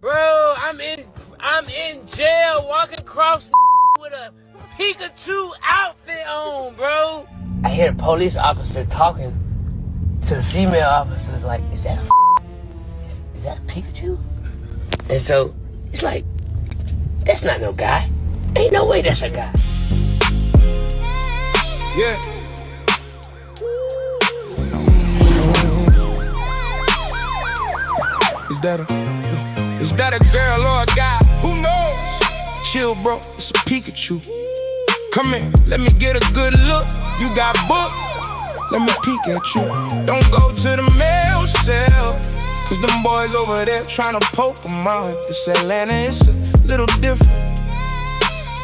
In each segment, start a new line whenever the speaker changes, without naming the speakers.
Bro, I'm in jail walking across with a Pikachu outfit on, bro. I hear the police officer talking to the female officers like, is that a Pikachu? And so it's like, that's not no guy. Ain't no way that's a guy.
Yeah. Is that a girl or a guy? Who knows? Chill, bro, it's a Pikachu. Come here, let me get a good look. You got book? Let me peek at you. Don't go to the mail cell, cause them boys over there tryna Pokémon. This Atlanta is a little different,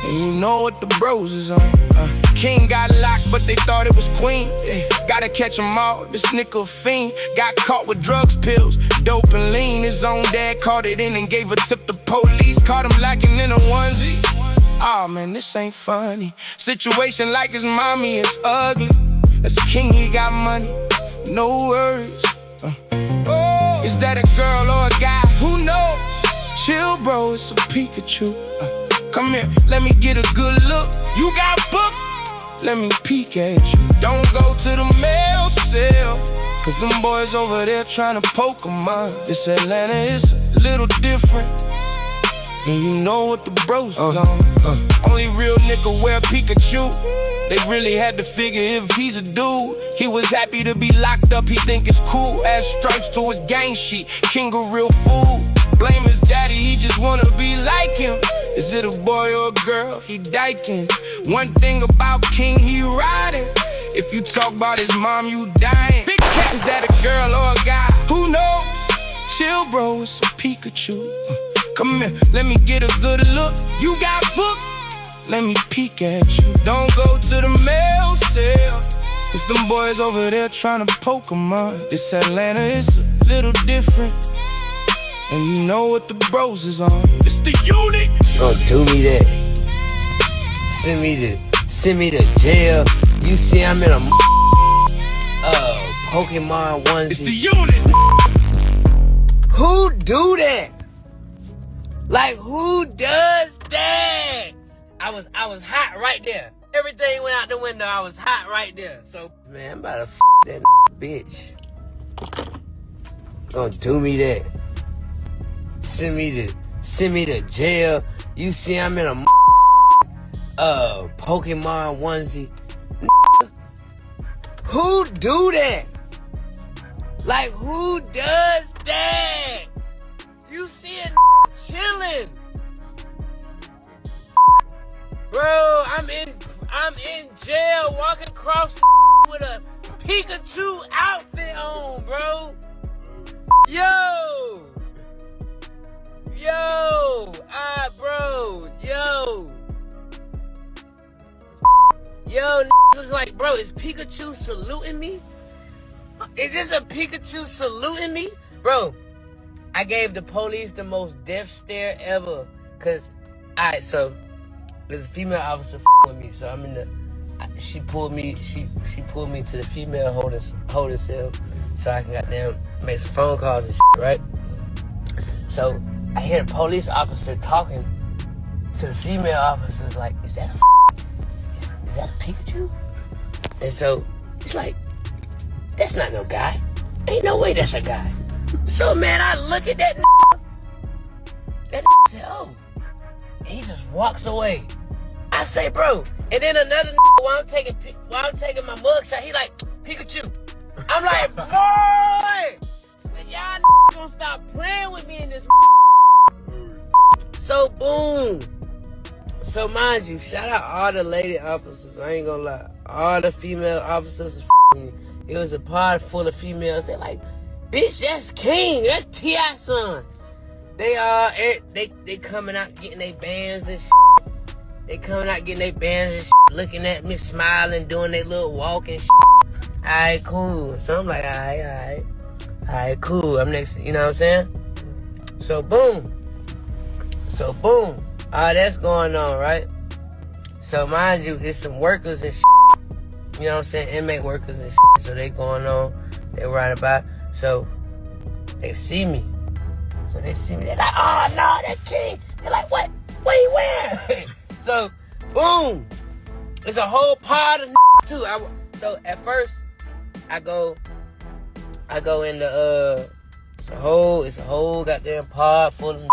and you know what the bros is on. King got locked, but they thought it was Queen. Gotta catch them all, this nigga a fiend. Got caught with drugs, pills, dope and lean. His own dad caught it in and gave a tip to police. Caught him lacking in a onesie. Aw, man, this ain't funny. Situation like his mommy is ugly. As a king, he got money, no worries. Is that a girl or a guy? Who knows? Chill, bro, it's a Pikachu. Come here, let me get a good look. You got book? Let me peek at you. Don't go to the mail cell, cause them boys over there tryna Pokémon. This Atlanta is a little different, and you know what the bros is on. Only real nigga wear Pikachu. They really had to figure if he's a dude. He was happy to be locked up, he think it's cool. Add stripes to his gang sheet, king a real fool. Blame his daddy, he just wanna be like him. Is it a boy or a girl? He dyking. One thing about King, he riding. If you talk about his mom, you dying. Big cat, is that a girl or a guy? Who knows? Chill, bro, it's a Pikachu. Come here, let me get a good look. You got book? Let me peek at you. Don't go to the mail cell, cause them boys over there tryna Pokémon. This Atlanta is a little different, and you know what the bros is on. It's the unit.
Don't do me that. Send me to jail. You see I'm in a Pokémon onesie.
It's the unit.
Who do that? Like, who does that? I was hot right there. Everything went out the window. I was hot right there. So, man, I'm about to that bitch. Don't do me that. Send me to jail. You see I'm in a Pokémon onesie. Who do that? Like, who does that? You see a chilling. Bro, I'm in jail walking across with a Pikachu outfit on, bro. Yo, bro, yo, was like, bro, is Pikachu saluting me? Is this a Pikachu saluting me? Bro, I gave the police the most death stare ever. Cause, alright, so there's a female officer with me, so I'm in the. She pulled me to the female holding cell, so I can goddamn make some phone calls and shit, right? So I hear the police officer talking to the female officers like, is that a Pikachu? And so it's like, that's not no guy. Ain't no way that's a guy. So man, I look at that that said, oh, and he just walks away. I say, bro, and then another while I'm taking my mugshot, he like, Pikachu. I'm like, boy, y'all gonna stop playing with me in this. So boom. So mind you, shout out all the lady officers. I ain't gonna lie, all the female officers was me. It was a pod full of females. They like, bitch, that's King, that's T.I. son. They coming out getting their bands and shit. They coming out getting their bands and shit, looking at me, smiling, doing their little walk and shit. Alright, cool. So I'm like, alright, cool. I'm next, you know what I'm saying? So boom. All that's going on, right? So mind you, it's some workers and shit. You know what I'm saying? Inmate workers and shit. So they going on, they riding by. So they see me. So they see me, they're like, oh no, that King. They're like, what you wearing? So, boom. It's a whole pod of too. So at first, I go in the it's a whole goddamn pod full of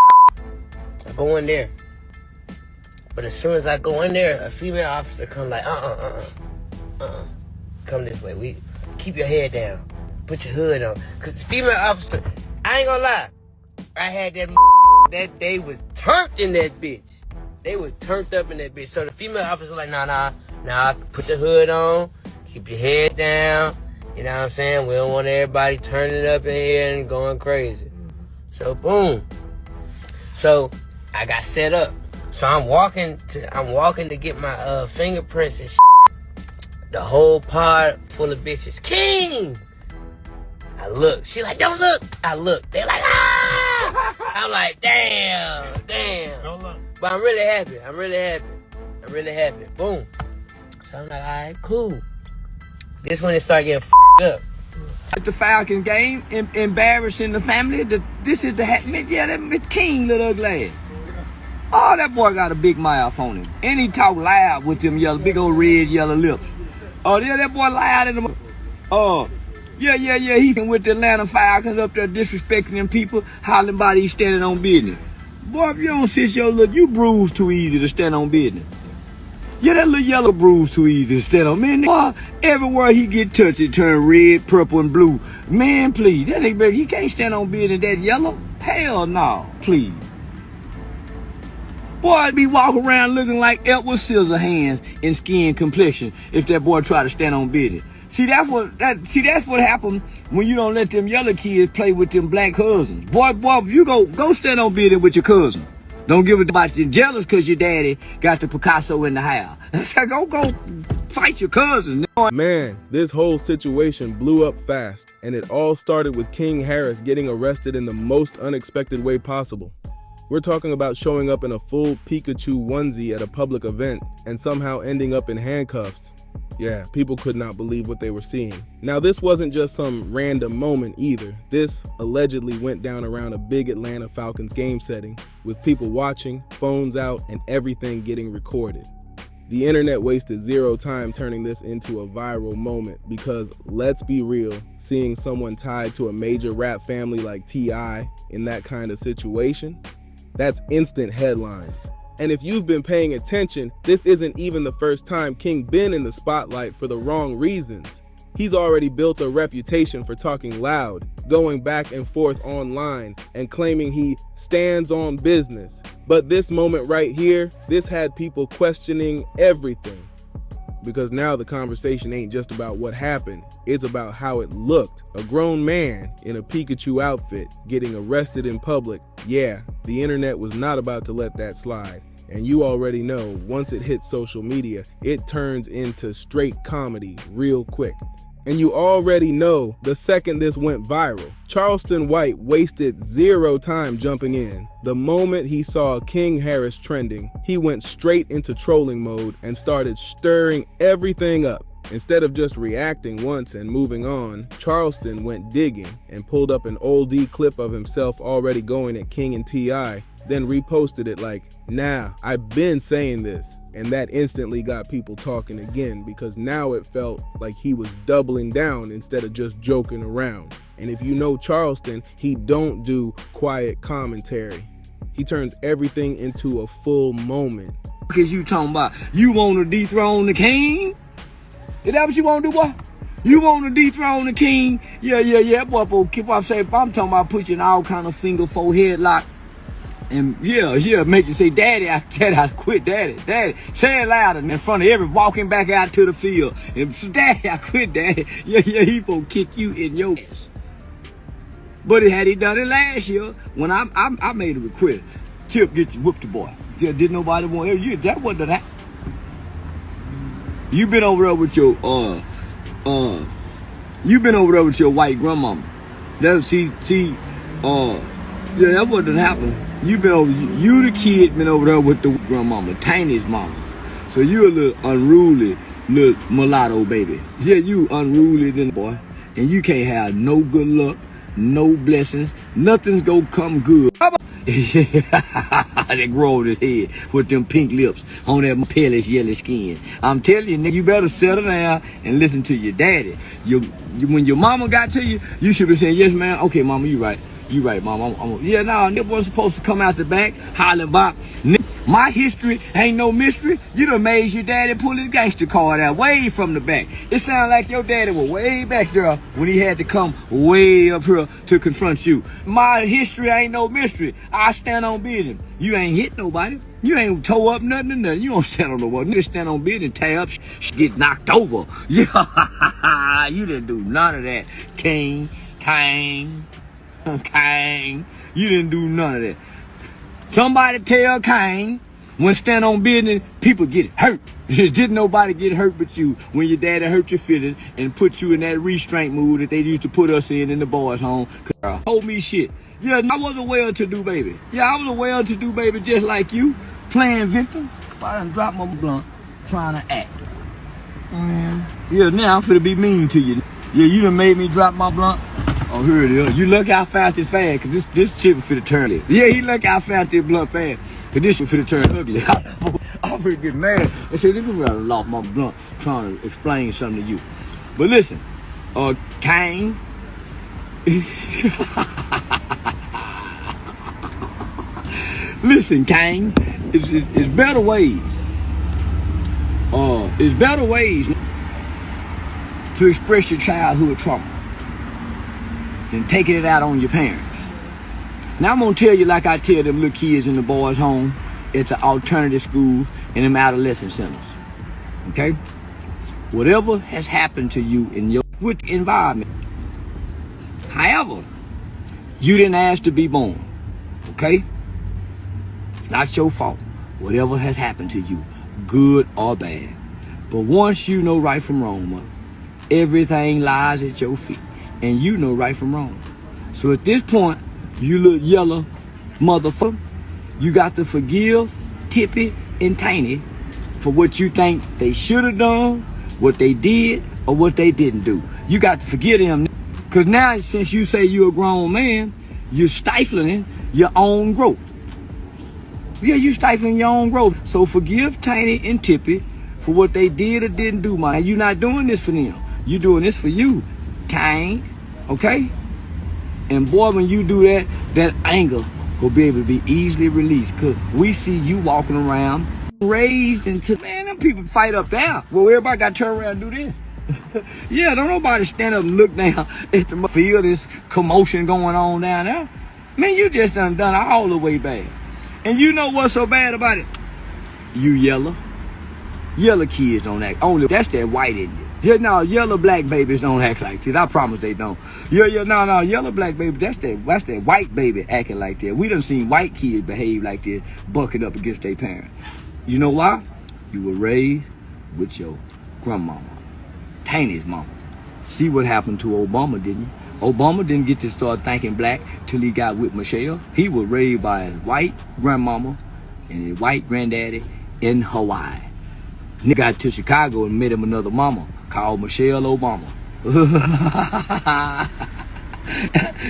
I go in there. But as soon as I go in there, a female officer come like, come this way. We keep your head down. Put your hood on. Cause the female officer, I ain't gonna lie, I had that they was turned in that bitch. They was turned up in that bitch. So the female officer was like, nah, put the hood on, keep your head down. You know what I'm saying? We don't want everybody turning up in here and going crazy. So boom. So I got set up. So I'm walking to get my fingerprints and shit. The whole pod full of bitches. King! I look. She like, don't look. I look. They're like, ah! I'm like, damn.
Don't look.
But I'm really happy. Boom. So I'm like, all right, cool. This when it started getting up.
At the Falcon game, embarrassing the family. This is that King, little ugly ass. Oh, that boy got a big mouth on him. And he talk loud with them big old red, yellow lips. Oh, yeah, that boy loud in the... Oh, yeah. He with the Atlanta Falcons up there disrespecting them people, hollering about he standing on business. Boy, if you don't sit your look, you bruise too easy to stand on business. Yeah, that little yellow bruise too easy to stand on. Man, boy, everywhere he get touched, it turn red, purple, and blue. Man, please, that nigga, he can't stand on business that yellow. Hell no, please. Boy, I'd be walking around looking like Edward Scissorhands in skin complexion if that boy try to stand on business. See, that's what happened when you don't let them yellow kids play with them black cousins. Boy, if you go stand on business with your cousin. Don't give a about you jealous because your daddy got the Picasso in the house. Go fight your cousin.
Man, this whole situation blew up fast, and it all started with King Harris getting arrested in the most unexpected way possible. We're talking about showing up in a full Pikachu onesie at a public event and somehow ending up in handcuffs. Yeah, people could not believe what they were seeing. Now, this wasn't just some random moment either. This allegedly went down around a big Atlanta Falcons game setting, with people watching, phones out, and everything getting recorded. The internet wasted zero time turning this into a viral moment because, let's be real, seeing someone tied to a major rap family like T.I. in that kind of situation, that's instant headlines. And if you've been paying attention, this isn't even the first time King been in the spotlight for the wrong reasons. He's already built a reputation for talking loud, going back and forth online, and claiming he stands on business. But this moment right here, this had people questioning everything. Because now the conversation ain't just about what happened, it's about how it looked. A grown man in a Pikachu outfit getting arrested in public. Yeah, the internet was not about to let that slide. And you already know, once it hits social media, it turns into straight comedy real quick. And you already know the second this went viral, Charleston White wasted zero time jumping in. The moment he saw King Harris trending, he went straight into trolling mode and started stirring everything up. Instead of just reacting once and moving on, Charleston went digging and pulled up an oldie clip of himself already going at King and T.I., then reposted it like, nah, I've been saying this. And that instantly got people talking again because now it felt like he was doubling down instead of just joking around. And if you know Charleston, he don't do quiet commentary. He turns everything into a full moment.
Because you talking about, you want to dethrone the king? Is that what you want to do, boy? You want to dethrone the king? Yeah, boy, keep on saying, I'm talking about pushing all kind of finger forehead lock. And yeah, make you say, Daddy, I quit, Daddy. Say it louder in front of everyone walking back out to the field. And Daddy, I quit, Daddy. Yeah, he gonna kick you in your ass. But had he done it last year, when I made a request, Tip get you whooped the boy. Did nobody want you? That wasn't that. You been over there with your white grandmama. Yeah, that wouldn't happen. You the kid been over there with the grandmama, Tiny's mama. So you a little unruly little mulatto baby. Yeah, you unruly little boy. And you can't have no good luck, no blessings. Nothing's gonna come good. They grow on his head with them pink lips on that palish yellow skin. I'm telling you, nigga, you better settle down and listen to your daddy. When your mama got to you, you should be saying, yes, man. Okay, mama, you right. You right, mama. Yeah, nah, nigga wasn't supposed to come out the back hollering about. My history ain't no mystery. You done made your daddy pull his gangster card out way from the back. It sounded like your daddy was way back there when he had to come way up here to confront you. My history ain't no mystery. I stand on business. You ain't hit nobody. You ain't toe up nothing or nothing. You don't stand on nobody. You stand on business, tear up, get knocked over. Yeah, you didn't do none of that. King. You didn't do none of that. Somebody tell Cain, when stand on business, people get hurt. Didn't nobody get hurt but you when your daddy hurt your feelings and put you in that restraint mood that they used to put us in the boys' home. Told me shit. Yeah, I was a well-to-do baby. Yeah, I was a well-to-do baby just like you, playing victim. I done dropped my blunt, trying to act. Yeah, now I'm finna be mean to you. Yeah, you done made me drop my blunt. Oh, here it is. You look how fast it's fast, cause this shit was finna turn it. Yeah, he look how fast this blunt fast, cause this shit finna turn ugly. I'm finna get mad. I said, this nigga lost my blunt trying to explain something to you. But listen, Cain. Listen, Cain, it's better ways. It's better ways to express your childhood trauma than taking it out on your parents. Now I'm gonna tell you like I tell them little kids in the boys' home, at the alternative schools, and them adolescent centers. Okay? Whatever has happened to you in your environment, however, you didn't ask to be born. Okay? It's not your fault. Whatever has happened to you, good or bad. But once you know right from wrong, everything lies at your feet. And you know right from wrong. So at this point, you little yellow motherfucker, you got to forgive Tippy and Tiny for what you think they should have done, what they did, or what they didn't do. You got to forgive them. Because now, since you say you're a grown man, you're stifling your own growth. Yeah, you're stifling your own growth. So forgive Tiny and Tippy for what they did or didn't do, man. Now, you're not doing this for them. You're doing this for you, Cain. Okay? And boy, when you do that, that anger will be able to be easily released. Cause we see you walking around, raised into, man, them people fight up there. Well, everybody got to turn around and do this. Yeah, don't nobody stand up and look down at the field, this commotion going on down there. Man, you just done all the way bad. And you know what's so bad about it? You yellow. Yellow kids don't act. Only that's that white in you. Yeah, no, yellow black babies don't act like this. I promise they don't. No, yellow black baby, that's that white baby acting like that. We done seen white kids behave like this, bucking up against their parents. You know why? You were raised with your grandmama, Tiny's mama. See what happened to Obama, didn't you? Obama didn't get to start thinking black till he got with Michelle. He was raised by his white grandmama and his white granddaddy in Hawaii. Nigga got to Chicago and met him another mama called Michelle Obama.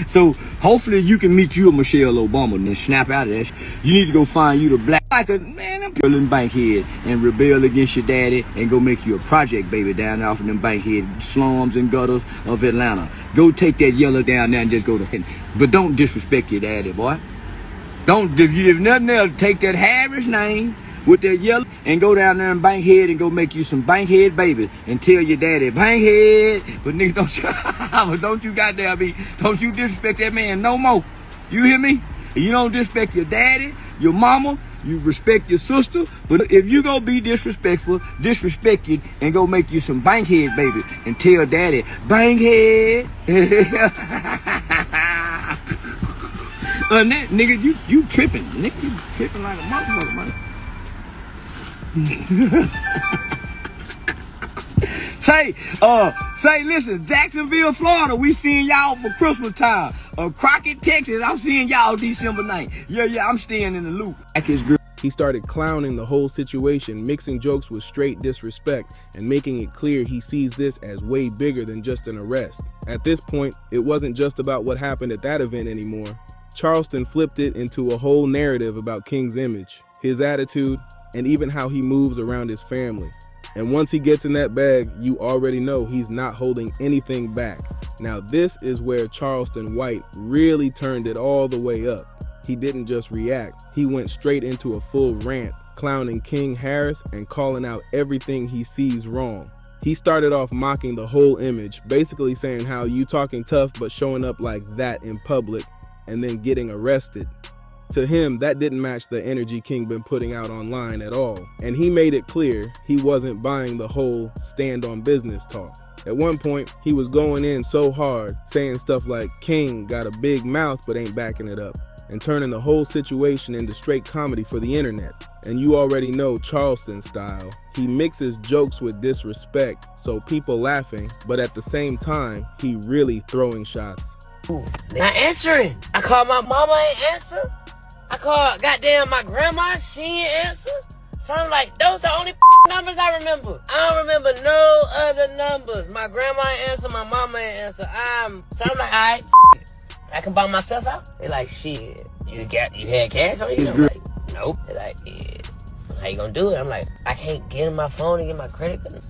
So hopefully you can meet you a Michelle Obama and then snap out of that. You need to go find you the black, like a man, them people in Bankhead and rebel against your daddy and go make you a project baby down there off in them Bankhead slums and gutters of Atlanta. Go take that yellow down there and just go to, but don't disrespect your daddy, boy. Don't, if nothing else, take that Harris name with that yellow and go down there in Bankhead and go make you some Bankhead babies and tell your daddy, Bankhead, but nigga, don't you goddamn be, don't you disrespect that man no more. You hear me? You don't disrespect your daddy, your mama, you respect your sister, but if you go be disrespectful, disrespect you and go make you some Bankhead baby and tell daddy, Bankhead. That, nigga, you tripping. Nigga, you tripping like a motherfucker, man. Say, listen, Jacksonville, Florida, we seeing y'all for Christmas time. Crockett, Texas, I'm seeing y'all December 9th. Yeah, I'm staying in the loop. Like his girl,
He started clowning the whole situation, mixing jokes with straight disrespect, and making it clear he sees this as way bigger than just an arrest. At this point, it wasn't just about what happened at that event anymore. Charleston flipped it into a whole narrative about King's image, his attitude, and even how he moves around his family. And once he gets in that bag, you already know he's not holding anything back. Now this is where Charleston White really turned it all the way up. He didn't just react, he went straight into a full rant, clowning King Harris and calling out everything he sees wrong. He started off mocking the whole image, basically saying how you talking tough but showing up like that in public and then getting arrested. To him, that didn't match the energy King been putting out online at all, and he made it clear he wasn't buying the whole stand on business talk. At one point, he was going in so hard, saying stuff like King got a big mouth but ain't backing it up, and turning the whole situation into straight comedy for the internet. And you already know Charleston style. He mixes jokes with disrespect, so people laughing, but at the same time, he really throwing shots.
Not answering. I called my mama, ain't answer. I called goddamn my grandma, she ain't answer. So I'm like, those the only numbers I remember. I don't remember no other numbers. My grandma ain't answer, my mama ain't answer. So I'm like, alright, I can buy myself out. They like, shit, you had cash on you? I'm like, nope. They like, yeah. How you gonna do it? I'm like, I can't get in my phone and get my credit card.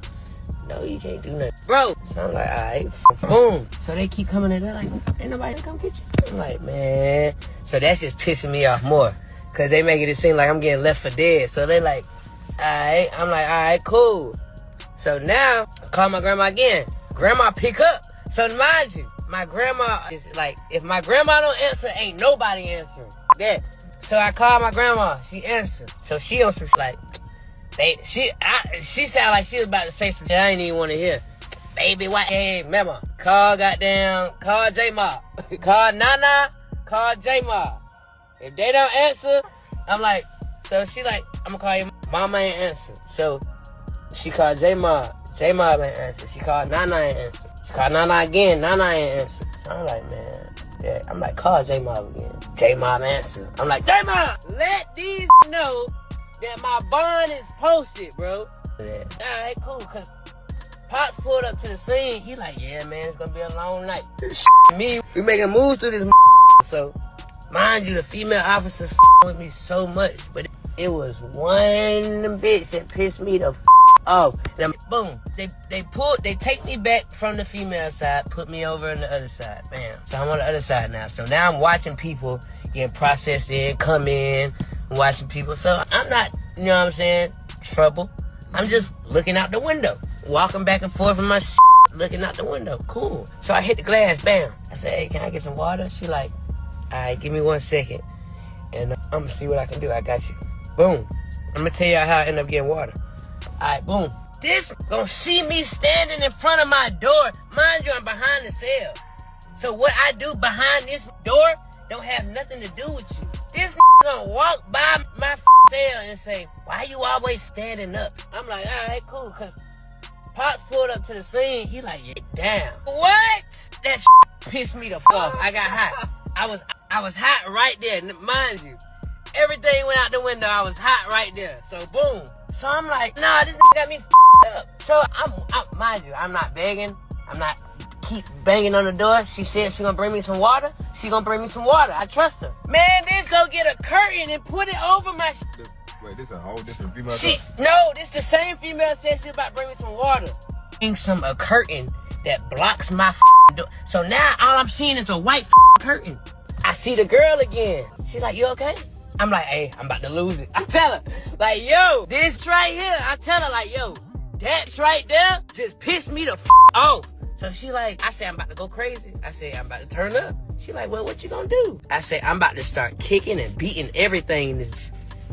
No, you can't do nothing. Bro. So I'm like, alright, boom. So they keep coming in there like, ain't nobody come get you. I'm like, man. So that's just pissing me off more. Cause they making it seem like I'm getting left for dead. So they like, alright. I'm like, alright, cool. So now, I call my grandma again. Grandma pick up. So mind you, my grandma is like, if my grandma don't answer, ain't nobody answering. That. So I call my grandma. She answered. So she on some like, she sounded like she was about to say some shit I didn't even want to hear. Baby, what? Hey, remember, call J-Ma. Call Nana, call J-Ma. If they don't answer, I'm like, so she like, I'm gonna call your mama ain't answer. So she called J-Ma. J-Ma ain't answer. She called Nana ain't answer. She called Nana again. Nana ain't answer. So I'm like, man, yeah. I'm like, call J-Ma again. J-Ma answer. I'm like, J-Ma, let these know that my bond is posted, bro. Alright, cool, cause Pops pulled up to the scene. He like, yeah, man, it's gonna be a long night. Me, we making moves through this. So, mind you, the female officers with me so much, but it was one bitch that pissed me the off. Then, boom, they take me back from the female side, put me over on the other side. Bam. So I'm on the other side now. So now I'm watching people get processed in, come in. Watching people, so I'm not, you know what I'm saying, trouble. I'm just looking out the window, walking back and forth with my looking out the window. Cool. So I hit the glass, bam. I said, hey, can I get some water? She like, all right, give me 1 second, and I'm gonna see what I can do. I got you. Boom. I'm gonna tell y'all how I end up getting water. All right, boom. This gonna see me standing in front of my door. Mind you, I'm behind the cell. So what I do behind this door don't have nothing to do with you. This gonna walk by my cell and say, why you always standing up? I'm like, all right, cool, cause Pops pulled up to the scene. He like, yeah, damn. What? That pissed me the off. I got hot. I was hot right there. Mind you, everything went out the window. I was hot right there. So boom. So I'm like, nah, this got me up. So I'm mind you, I'm not begging. I'm not keep banging on the door. She said she gonna bring me some water. She gonna bring me some water. I trust her. Man, this go get a curtain and put it over my
Wait, this a whole different female?
No, this the same female said she about to bring me some water. A curtain that blocks my door. So now all I'm seeing is a white curtain. I see the girl again. She's like, you okay? I'm like, hey, I'm about to lose it. I tell her, like, yo, this right here. I tell her, like, yo, that right there just pissed me the off. So she like, I say, I'm about to go crazy. I say, I'm about to turn up. She like, well, what you gonna do? I say, I'm about to start kicking and beating everything.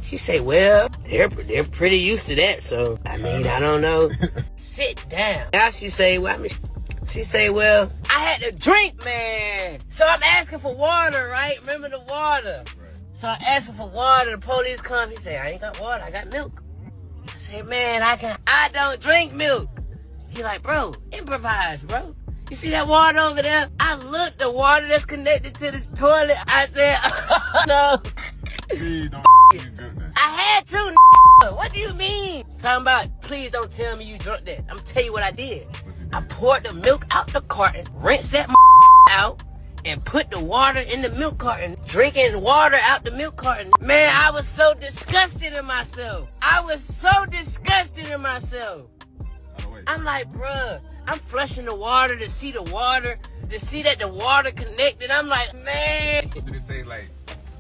She say, well, they're pretty used to that. So, I mean, I don't know. Sit down. Now she say, well, I had to drink, man. So I'm asking for water, right? Remember the water. So I'm asking for water. The police come. He say, I ain't got water. I got milk. I say, man, I don't drink milk. He like, bro, improvise, bro. You see that water over there? I looked, the water that's connected to this toilet out there. No.
Please don't you drunk that.
I had to, What do you mean? Talking about, please don't tell me you drunk that. I'm gonna tell you what I did. I poured the milk out the carton, rinsed that out, and put the water in the milk carton. Drinking water out the milk carton. Man, I was so disgusted in myself. I'm like, bruh, I'm flushing the water to see that the water connected. I'm like, man.
What did it say, like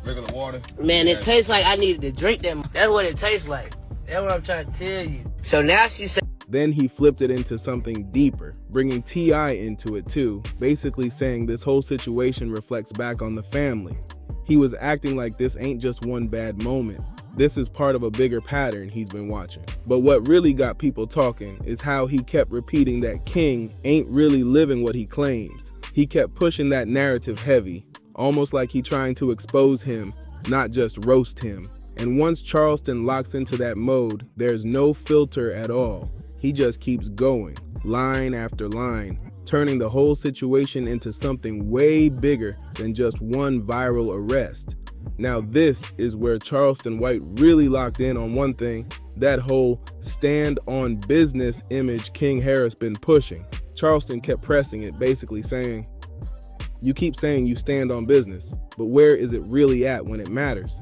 regular water?
Man, it tastes like I needed to drink that. That's what it tastes like. That's what I'm trying to tell you. So now she said.
Then he flipped it into something deeper, bringing T.I. into it too, basically saying this whole situation reflects back on the family. He was acting like this ain't just one bad moment. This is part of a bigger pattern he's been watching. But what really got people talking is how he kept repeating that King ain't really living what he claims. He kept pushing that narrative heavy, almost like he trying to expose him, not just roast him. And once Charleston locks into that mode, there's no filter at all. He just keeps going, line after line, turning the whole situation into something way bigger than just one viral arrest. Now this is where Charleston White really locked in on one thing, that whole stand on business image King Harris been pushing. Charleston kept pressing it, basically saying, you keep saying you stand on business, but where is it really at when it matters?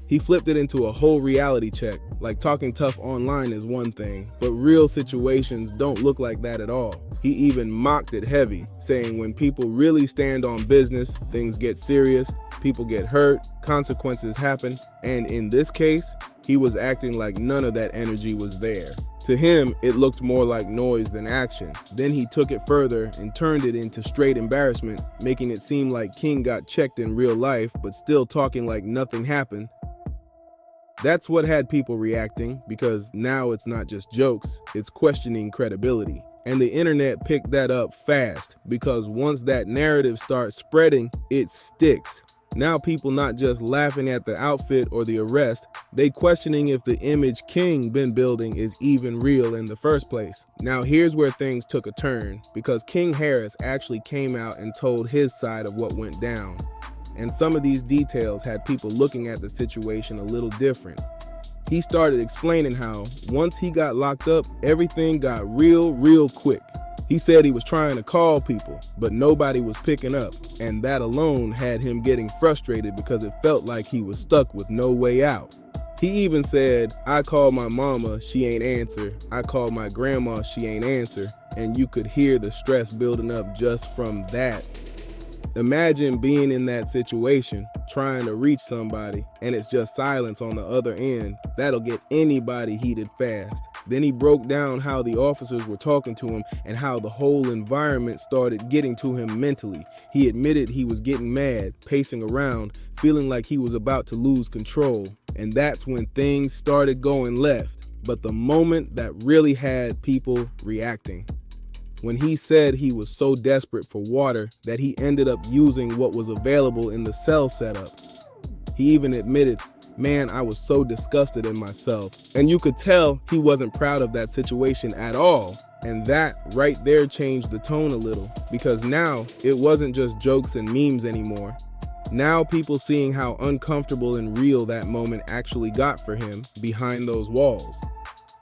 He flipped it into a whole reality check, like talking tough online is one thing, but real situations don't look like that at all. He even mocked it heavy, saying when people really stand on business, things get serious, people get hurt, consequences happen, and in this case, he was acting like none of that energy was there. To him, it looked more like noise than action. Then he took it further and turned it into straight embarrassment, making it seem like King got checked in real life, but still talking like nothing happened. That's what had people reacting, because now it's not just jokes, it's questioning credibility. And the internet picked that up fast, because once that narrative starts spreading, it sticks. Now people not just laughing at the outfit or the arrest, they questioning if the image King been building is even real in the first place. Now here's where things took a turn, because King Harris actually came out and told his side of what went down. And some of these details had people looking at the situation a little different. He started explaining how, once he got locked up, everything got real quick. He said he was trying to call people, but nobody was picking up, and that alone had him getting frustrated because it felt like he was stuck with no way out. He even said, I called my mama, she ain't answer. I called my grandma, she ain't answer. And you could hear the stress building up just from that. Imagine being in that situation, trying to reach somebody, and it's just silence on the other end. That'll get anybody heated fast. Then he broke down how the officers were talking to him and how the whole environment started getting to him mentally. He admitted he was getting mad, pacing around, feeling like he was about to lose control. And that's when things started going left. But the moment that really had people reacting. When he said he was so desperate for water that he ended up using what was available in the cell setup. He even admitted, man, I was so disgusted in myself. And you could tell he wasn't proud of that situation at all. And that right there changed the tone a little, because now it wasn't just jokes and memes anymore. Now people seeing how uncomfortable and real that moment actually got for him behind those walls.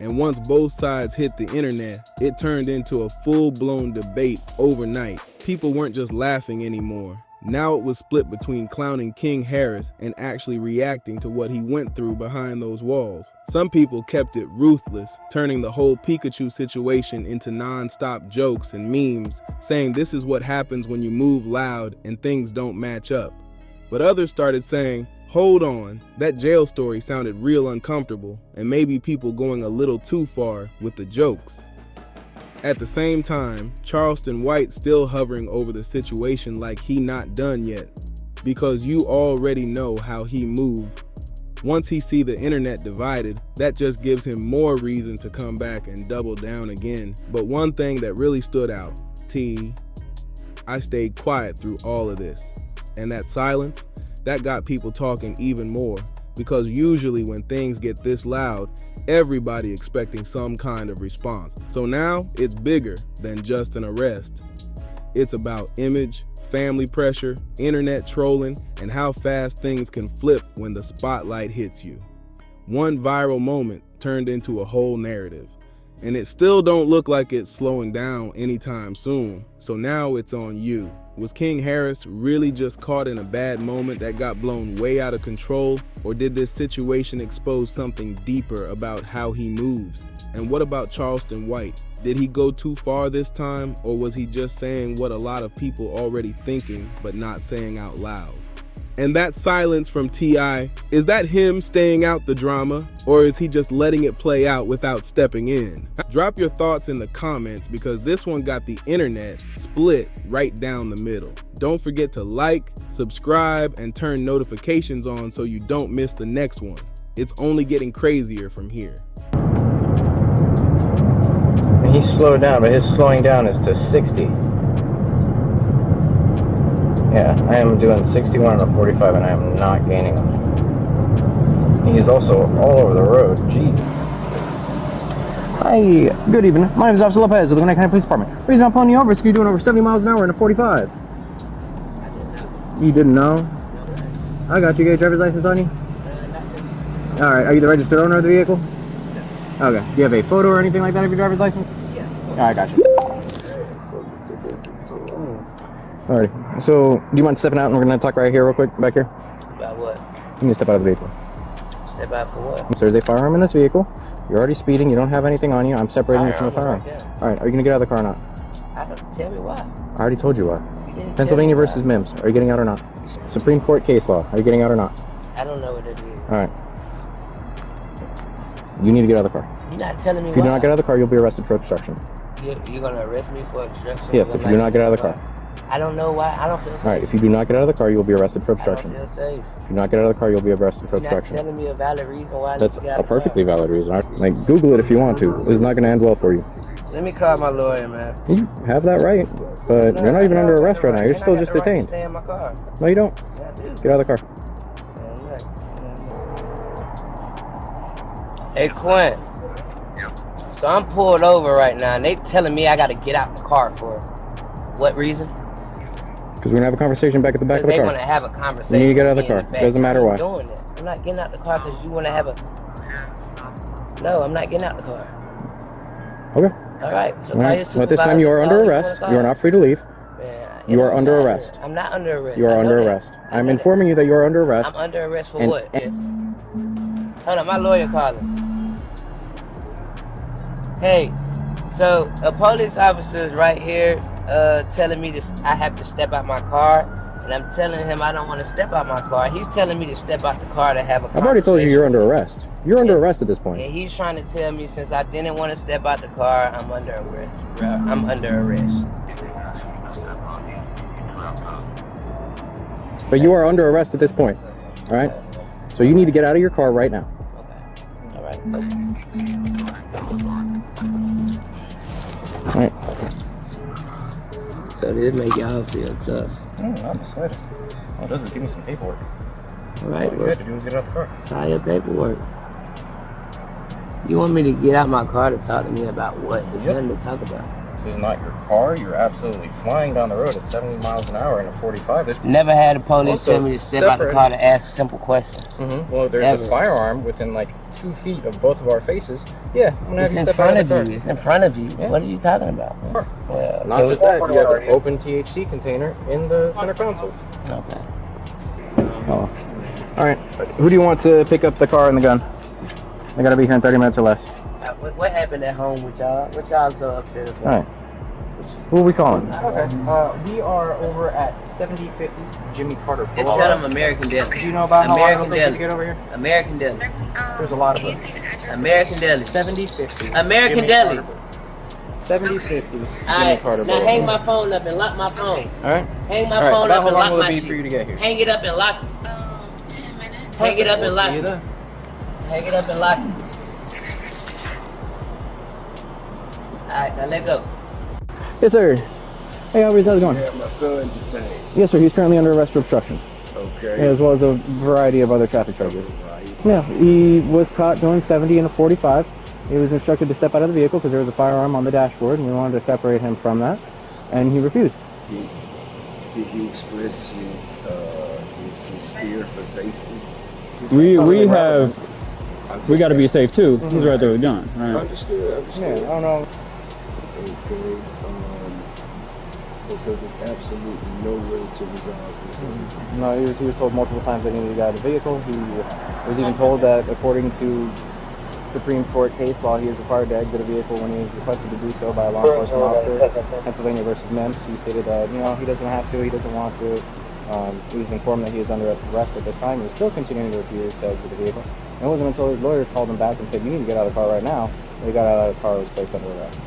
And once both sides hit the internet, it turned into a full-blown debate overnight. People weren't just laughing anymore. Now it was split between clowning King Harris and actually reacting to what he went through behind those walls. Some people kept it ruthless, turning the whole Pikachu situation into non-stop jokes and memes, saying this is what happens when you move loud and things don't match up. But others started saying, hold on, that jail story sounded real uncomfortable, and maybe people going a little too far with the jokes. At the same time, Charleston White still hovering over the situation like he not done yet, because you already know how he move. Once he see the internet divided, that just gives him more reason to come back and double down again. But one thing that really stood out, I stayed quiet through all of this. And that silence, that got people talking even more, because usually when things get this loud, everybody expecting some kind of response. So now it's bigger than just an arrest. It's about image, family pressure, internet trolling, and how fast things can flip when the spotlight hits you. One viral moment turned into a whole narrative. And it still don't look like it's slowing down anytime soon, so now it's on you. Was King Harris really just caught in a bad moment that got blown way out of control, or did this situation expose something deeper about how he moves? And what about Charleston White? Did he go too far this time, or was he just saying what a lot of people already thinking but not saying out loud? And that silence from T.I., is that him staying out the drama, or is he just letting it play out without stepping in? Drop your thoughts in the comments because this one got the internet split right down the middle. Don't forget to like, subscribe, and turn notifications on so you don't miss the next one. It's only getting crazier from here.
And he's slowed down, but his slowing down is to 60. Yeah, I am doing 61 on a 45 and I am not gaining on it. He's also all over the road. Jeez. Hi, good evening. My name is Officer Lopez of the Gwinnett County Police Department. The reason I'm pulling you over is because you're doing over 70 miles an hour in a 45. You didn't know? I got you. You got your driver's license on you? Alright, are you the registered owner of the vehicle? Okay. Do you have a photo or anything like that of your driver's license? Yeah. Alright, got you. Alrighty. So, do you mind stepping out and we're going to talk right here real quick, back here?
About what?
You need to step out of the vehicle.
Step out for what?
So there's a firearm in this vehicle. You're already speeding. You don't have anything on you. I'm separating you from the firearm. Alright, are you going to get out of the car or not?
Tell me why.
I already told you why. Pennsylvania versus Mims. Are you getting out or not? Supreme Court case law. Are you getting out or not?
I don't know what it is.
Alright. You need to get out of the car.
You're not telling me
If you do not get out of the car, you'll be arrested for obstruction.
You're going to arrest me for obstruction?
Yes, if you do not get out of the car.
I don't know why. I don't feel safe.
Alright, if you do not get out of the car, you will be arrested for obstruction.
I don't feel safe.
If you do not get out of the car, you'll be arrested for obstruction.
You're not telling me a valid reason why I need
That's
to get out
a
of the car.
perfectly valid reason. Like, Google it if you want to. It's not going to end well for you.
Let me call my lawyer, man.
You have that right, but you're not even under arrest right now. You're still just detained.
Stay in my car.
No, you don't.
Yeah, I do.
Get out of the car.
Hey, Quinn. So I'm pulled over right now, and they telling me I got to get out the car for what reason?
Because we're going to have a conversation back at the back of the car.
They want to have a conversation.
You need to get out of the car. Doesn't matter why.
Doing it. I'm not getting out the car because you want to have a... No, I'm not getting out the car.
Okay.
All right. So
All right. Well, at this time, you are under arrest. You are not free to leave. You are under arrest.
I'm not under arrest.
You are under arrest. I'm informing you that you are under arrest.
I'm under arrest for what? Hold on, my lawyer calling. Hey, so a police officer is right here telling me I have to step out my car, and I'm telling him I don't want to step out my car. He's telling me to step out the car to have a conversation.
I've already told you you're under arrest. You're under arrest at this point.
And he's trying to tell me since I didn't want to step out the car, I'm under arrest. I'm under arrest.
But you are under arrest at this point. All right? So you need to get out of your car right now.
Okay. All right.
All right.
So this make y'all feel tough.
Not the slightest. All it does is give me some paperwork.
All right,
All you have to do is get out the car.
try your paperwork. You want me to get out my car to talk to me about what? There's nothing to talk about.
This is not your car. You're absolutely flying down the road at 70 miles an hour in a 45. There's
Never had a police
Also,
tell me to step out the car to ask simple questions.
Well, there's
Never.
a firearm within like 2 feet of both of our faces. Yeah, I'm gonna have
It's
you
in
step
front
out
of
of the
you.
car.
It's in front of you.
Yeah.
What are you talking about?
Sure.
Well,
Not just that, you have an open THC container in the center console.
Okay.
Oh. All right. Who do you want to pick up the car and the gun? They gotta be here in 30 minutes or less.
What happened at home with y'all? What y'all so upset about?
All right. Who are we calling?
Okay. We are over at 7050 Jimmy Carter
Just
Boulevard.
tell them American Deli.
Do you know about how long it'll
American
take to get over here?
American Deli.
There's a lot of us.
American Deli.
7050.
American
Jimmy
Deli.
Carter. 7050 Jimmy
Alright,
Carter
now
Boulevard.
hang my phone up and lock my phone.
All right.
Hang my
All right.
phone
About
up
how
and
long
lock
will
my
it be
shit.
for you to get here?
Hang it up and lock it. Hang it up and lock
See you
it.
then.
Hang it up and lock it. Alright, now let go.
Yes, sir. Hey, how's it going?
Yeah, my son detained.
Yes, sir. He's currently under arrest for obstruction,
Okay.
as well as a variety of other traffic charges. Yeah, he was caught doing 70 in a 45. He was instructed to step out of the vehicle because there was a firearm on the dashboard, and we wanted to separate him from that, and he refused.
Did he express his fear for safety?
We got to be safe too. He's right there with John. Right.
Understood.
Yeah, I don't know.
Okay. So there's absolutely no way to resolve this.
No, he was told multiple times that he needed to get out of the vehicle. He was even told that, according to Supreme Court case law, he is required to exit a vehicle when he is requested to do so by a law enforcement officer. Pennsylvania versus Mims. He stated that he doesn't have to, he doesn't want to. He was informed that he was under arrest at this time. He was still continuing to refuse to exit the vehicle. And it wasn't until his lawyers called him back and said, "You need to get out of the car right now." He got out of the car and was placed under arrest.